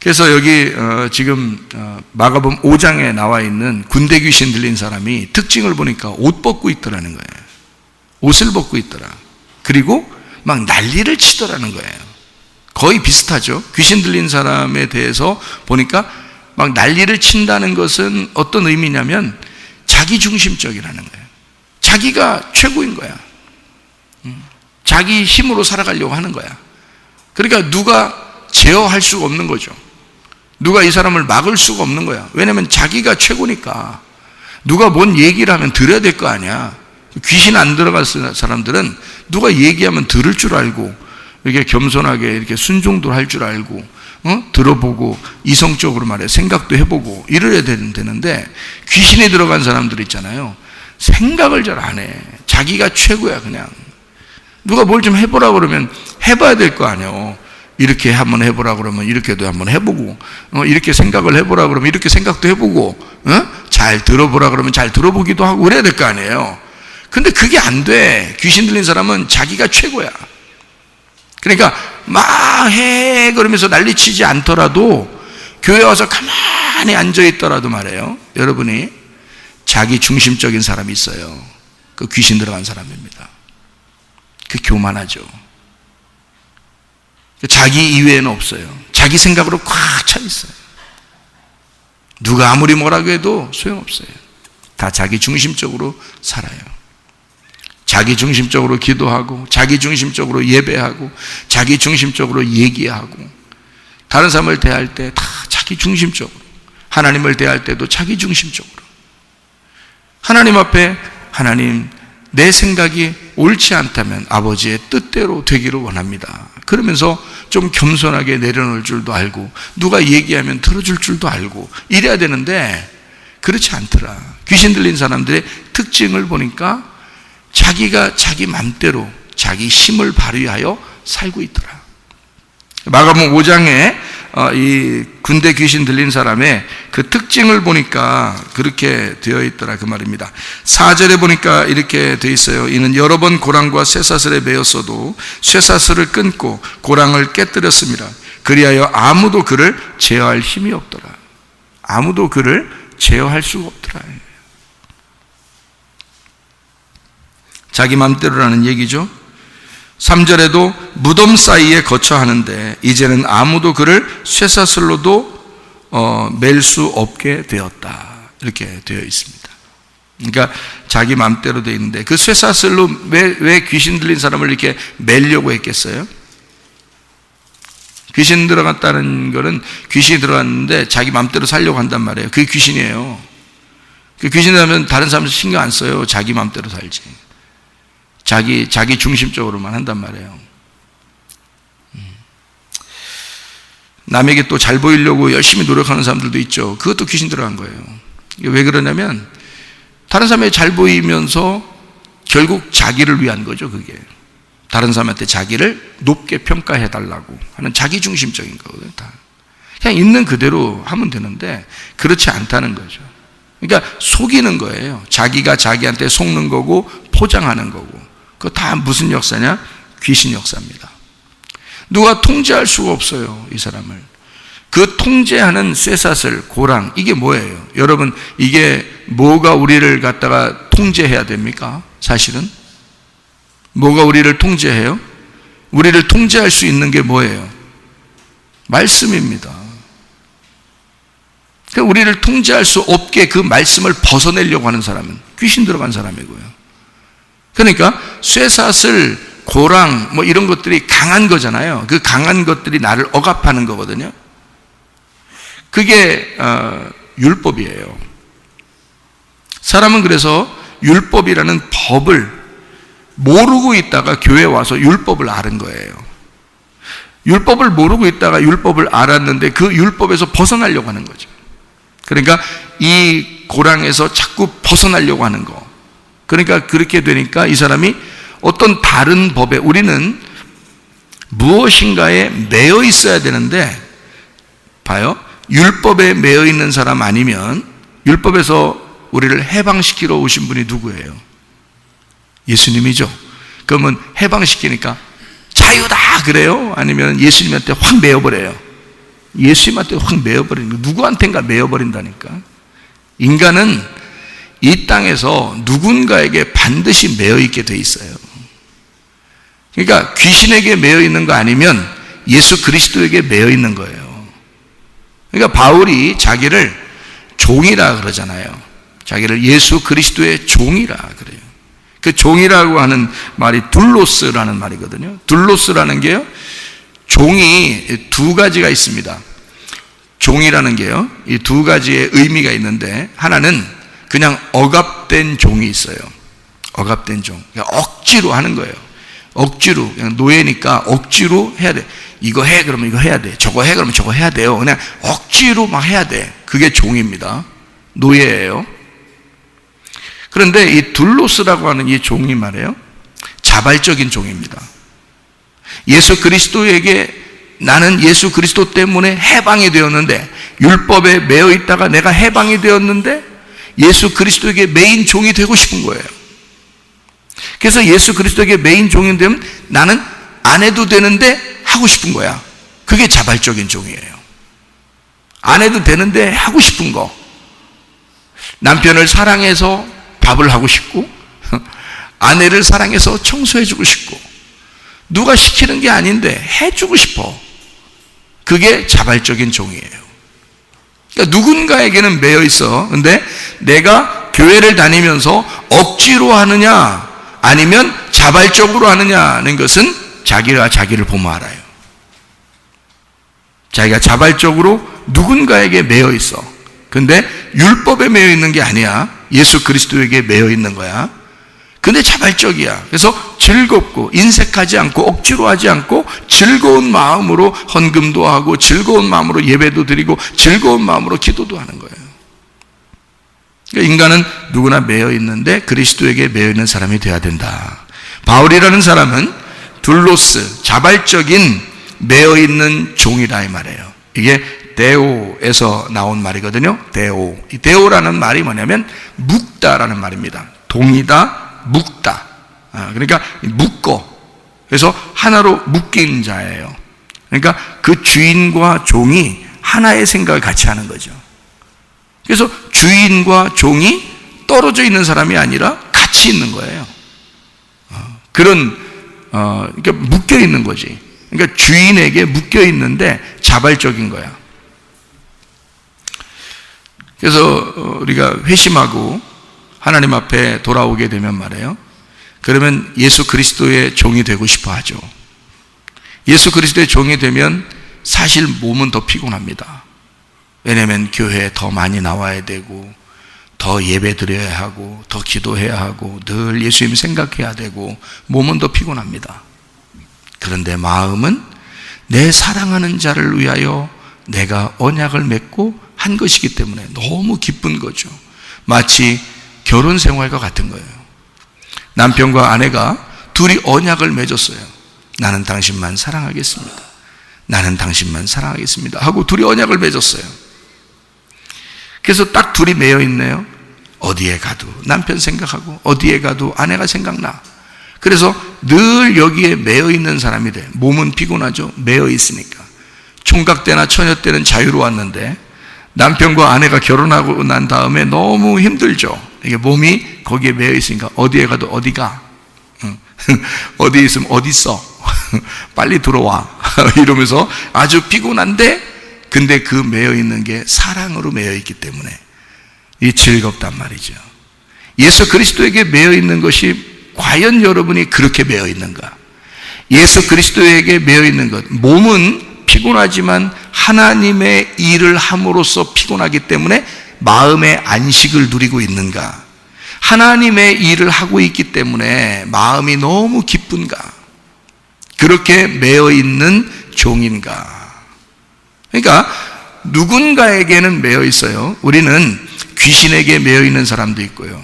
그래서 여기 지금 마가복음 5장에 나와 있는 군대 귀신 들린 사람이 특징을 보니까 옷 벗고 있더라는 거예요. 옷을 벗고 있더라. 그리고 막 난리를 치더라는 거예요. 거의 비슷하죠. 귀신 들린 사람에 대해서 보니까 막 난리를 친다는 것은 어떤 의미냐면 자기 중심적이라는 거예요. 자기가 최고인 거야. 자기 힘으로 살아가려고 하는 거야. 그러니까 누가 제어할 수가 없는 거죠. 누가 이 사람을 막을 수가 없는 거야. 왜냐하면 자기가 최고니까. 누가 뭔 얘기를 하면 들어야 될 거 아니야. 귀신 안 들어간 사람들은 누가 얘기하면 들을 줄 알고 이렇게 겸손하게 이렇게 순종도 할 줄 알고 들어보고 이성적으로 말해 생각도 해보고 이래야 되는데, 귀신이 들어간 사람들 있잖아요. 생각을 잘 안 해. 자기가 최고야. 그냥 누가 뭘 좀 해보라 그러면 해봐야 될 거 아니에요. 이렇게 한번 해보라 그러면 이렇게도 한번 해보고, 이렇게 생각을 해보라 그러면 이렇게 생각도 해보고, 잘 들어보라 그러면 잘 들어보기도 하고 그래야 될 거 아니에요. 근데 그게 안 돼. 귀신 들린 사람은 자기가 최고야. 그러니까 막 해 그러면서 난리치지 않더라도, 교회 와서 가만히 앉아있더라도 말이에요, 여러분이 자기 중심적인 사람이 있어요. 그 귀신 들어간 사람입니다. 그 교만하죠. 자기 이외에는 없어요. 자기 생각으로 꽉 차 있어요. 누가 아무리 뭐라고 해도 소용없어요. 다 자기 중심적으로 살아요. 자기 중심적으로 기도하고, 자기 중심적으로 예배하고, 자기 중심적으로 얘기하고, 다른 사람을 대할 때 다 자기 중심적으로, 하나님을 대할 때도 자기 중심적으로, 하나님 앞에 하나님, 내 생각이 옳지 않다면 아버지의 뜻대로 되기를 원합니다. 그러면서 좀 겸손하게 내려놓을 줄도 알고, 누가 얘기하면 들어줄 줄도 알고 이래야 되는데 그렇지 않더라. 귀신 들린 사람들의 특징을 보니까 자기가 자기 맘대로 자기 힘을 발휘하여 살고 있더라. 마가복음 5장에 이 군대 귀신 들린 사람의 그 특징을 보니까 그렇게 되어 있더라 그 말입니다. 4절에 보니까 이렇게 되어 있어요. 이는 여러 번 고랑과 쇠사슬에 매였어도 쇠사슬을 끊고 고랑을 깨뜨렸습니다. 그리하여 아무도 그를 제어할 힘이 없더라. 아무도 그를 제어할 수가 없더라. 자기 맘대로라는 얘기죠. 3절에도 무덤 사이에 거처 하는데 이제는 아무도 그를 쇠사슬로도 맬 수 없게 되었다. 이렇게 되어 있습니다. 그러니까 자기 맘대로 되어 있는데, 그 쇠사슬로 왜 귀신 들린 사람을 이렇게 매려고 했겠어요? 귀신 들어갔다는 거는 귀신이 들어갔는데 자기 맘대로 살려고 한단 말이에요. 그게 귀신이에요. 그 귀신 하면 다른 사람들 신경 안 써요. 자기 맘대로 살지. 자기 중심적으로만 한단 말이에요. 남에게 또 잘 보이려고 열심히 노력하는 사람들도 있죠. 그것도 귀신 들어간 거예요. 이게 왜 그러냐면 다른 사람에게 잘 보이면서 결국 자기를 위한 거죠. 그게 다른 사람한테 자기를 높게 평가해 달라고 하는 자기 중심적인 거거든요. 다 그냥 있는 그대로 하면 되는데 그렇지 않다는 거죠. 그러니까 속이는 거예요. 자기가 자기한테 속는 거고 포장하는 거고. 그거 다 무슨 역사냐? 귀신 역사입니다. 누가 통제할 수가 없어요, 이 사람을. 그 통제하는 쇠사슬, 고랑, 이게 뭐예요? 여러분, 이게 뭐가 우리를 갖다가 통제해야 됩니까? 사실은 뭐가 우리를 통제해요? 우리를 통제할 수 있는 게 뭐예요? 말씀입니다. 그러니까 우리를 통제할 수 없게 그 말씀을 벗어내려고 하는 사람은 귀신 들어간 사람이고요. 그러니까 쇠사슬, 고랑 뭐 이런 것들이 강한 거잖아요. 그 강한 것들이 나를 억압하는 거거든요. 그게 율법이에요. 사람은 그래서 율법이라는 법을 모르고 있다가 교회에 와서 율법을 알은 거예요. 율법을 모르고 있다가 율법을 알았는데 그 율법에서 벗어나려고 하는 거죠. 그러니까 이 고랑에서 자꾸 벗어나려고 하는 거. 그러니까 그렇게 되니까 이 사람이 어떤 다른 법에, 우리는 무엇인가에 매여 있어야 되는데, 봐요. 율법에 매여 있는 사람 아니면 율법에서 우리를 해방시키러 오신 분이 누구예요? 예수님이죠. 그러면 해방시키니까 자유다 그래요? 아니면 예수님한테 확 매여버려요? 예수님한테 확 매여버리는 거예요. 누구한텐가 매여버린다니까. 인간은 이 땅에서 누군가에게 반드시 매여있게 돼 있어요. 그러니까 귀신에게 매여있는 거 아니면 예수 그리스도에게 매여있는 거예요. 그러니까 바울이 자기를 종이라 그러잖아요. 자기를 예수 그리스도의 종이라 그래요. 그 종이라고 하는 말이 둘로스라는 말이거든요. 둘로스라는 게요, 종이 두 가지가 있습니다. 종이라는 게요, 이 두 가지의 의미가 있는데, 하나는 그냥 억압된 종이 있어요. 억압된 종. 그러니까 억지로 하는 거예요. 억지로. 그냥 노예니까 억지로 해야 돼. 이거 해, 그러면 이거 해야 돼. 저거 해, 그러면 저거 해야 돼요. 그냥 억지로 막 해야 돼. 그게 종입니다. 노예예요. 그런데 이 둘로스라고 하는 이 종이 말이에요, 자발적인 종입니다. 예수 그리스도에게 나는 예수 그리스도 때문에 해방이 되었는데, 율법에 매여 있다가 내가 해방이 되었는데 예수 그리스도에게 매인 종이 되고 싶은 거예요. 그래서 예수 그리스도에게 매인 종이 되면 나는 안 해도 되는데 하고 싶은 거야. 그게 자발적인 종이에요. 안 해도 되는데 하고 싶은 거. 남편을 사랑해서 밥을 하고 싶고, 아내를 사랑해서 청소해주고 싶고, 누가 시키는 게 아닌데 해주고 싶어. 그게 자발적인 종이에요. 그러니까 누군가에게는 매여 있어. 근데 내가 교회를 다니면서 억지로 하느냐 아니면 자발적으로 하느냐는 것은 자기가 자기를 보면 알아요. 자기가 자발적으로 누군가에게 매여 있어. 근데 율법에 매여 있는 게 아니야. 예수 그리스도에게 매여 있는 거야. 근데 자발적이야. 그래서 즐겁고 인색하지 않고 억지로 하지 않고 즐거운 마음으로 헌금도 하고 즐거운 마음으로 예배도 드리고 즐거운 마음으로 기도도 하는 거예요. 그러니까 인간은 누구나 매여 있는데 그리스도에게 매여 있는 사람이 되어야 된다. 바울이라는 사람은 둘로스, 자발적인 매여 있는 종이다 이 말이에요. 이게 데오에서 나온 말이거든요. 데오. 이 데오라는 말이 뭐냐면 묶다라는 말입니다. 동이다, 묶다. 그러니까 묶어. 그래서 하나로 묶인 자예요. 그러니까 그 주인과 종이 하나의 생각을 같이 하는 거죠. 그래서 주인과 종이 떨어져 있는 사람이 아니라 같이 있는 거예요. 그런 그러니까 묶여 있는 거지. 그러니까 주인에게 묶여 있는데 자발적인 거야. 그래서 우리가 회심하고 하나님 앞에 돌아오게 되면 말이에요, 그러면 예수 그리스도의 종이 되고 싶어 하죠. 예수 그리스도의 종이 되면 사실 몸은 더 피곤합니다. 왜냐하면 교회에 더 많이 나와야 되고, 더 예배 드려야 하고, 더 기도해야 하고, 늘 예수님 생각해야 되고, 몸은 더 피곤합니다. 그런데 마음은 내 사랑하는 자를 위하여 내가 언약을 맺고 한 것이기 때문에 너무 기쁜 거죠. 마치 결혼 생활과 같은 거예요. 남편과 아내가 둘이 언약을 맺었어요. 나는 당신만 사랑하겠습니다. 나는 당신만 사랑하겠습니다 하고 둘이 언약을 맺었어요. 그래서 딱 둘이 매여 있네요. 어디에 가도 남편 생각하고 어디에 가도 아내가 생각나. 그래서 늘 여기에 매여 있는 사람이 돼. 몸은 피곤하죠. 매여 있으니까. 총각 때나 처녀 때는 자유로웠는데 남편과 아내가 결혼하고 난 다음에 너무 힘들죠. 이게 몸이 거기에 매여 있으니까 어디에 가도 어디가, 어디에 있으면 어디 있어, 빨리 들어와 이러면서 아주 피곤한데, 근데 그 매여 있는 게 사랑으로 매여 있기 때문에 이 즐겁단 말이죠. 예수 그리스도에게 매여 있는 것이 과연 여러분이 그렇게 매여 있는가? 예수 그리스도에게 매여 있는 것, 몸은 피곤하지만 하나님의 일을 함으로써 피곤하기 때문에 마음의 안식을 누리고 있는가? 하나님의 일을 하고 있기 때문에 마음이 너무 기쁜가? 그렇게 매여 있는 종인가? 그러니까 누군가에게는 매여 있어요. 우리는 귀신에게 매여 있는 사람도 있고요.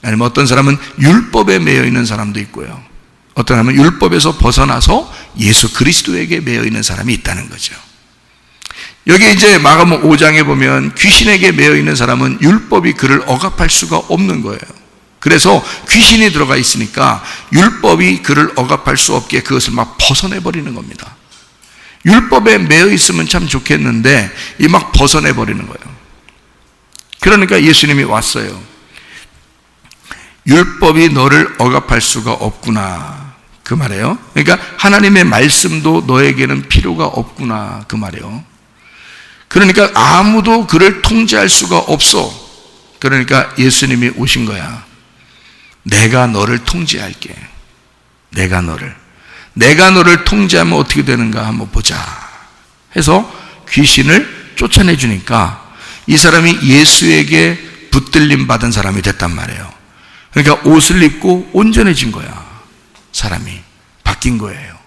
아니면 어떤 사람은 율법에 매여 있는 사람도 있고요. 어떤 사람은 율법에서 벗어나서 예수 그리스도에게 매여 있는 사람이 있다는 거죠. 여기 이제 마가복음 5장에 보면 귀신에게 매여 있는 사람은 율법이 그를 억압할 수가 없는 거예요. 그래서 귀신이 들어가 있으니까 율법이 그를 억압할 수 없게 그것을 막 벗어내 버리는 겁니다. 율법에 매여 있으면 참 좋겠는데 이 막 벗어내 버리는 거예요. 그러니까 예수님이 왔어요. 율법이 너를 억압할 수가 없구나, 그 말이에요. 그러니까 하나님의 말씀도 너에게는 필요가 없구나, 그 말이에요. 그러니까 아무도 그를 통제할 수가 없어. 그러니까 예수님이 오신 거야. 내가 너를 통제할게. 내가 너를 통제하면 어떻게 되는가 한번 보자 해서 귀신을 쫓아내 주니까 이 사람이 예수에게 붙들림 받은 사람이 됐단 말이에요. 그러니까 옷을 입고 온전해진 거야. 사람이 바뀐 거예요.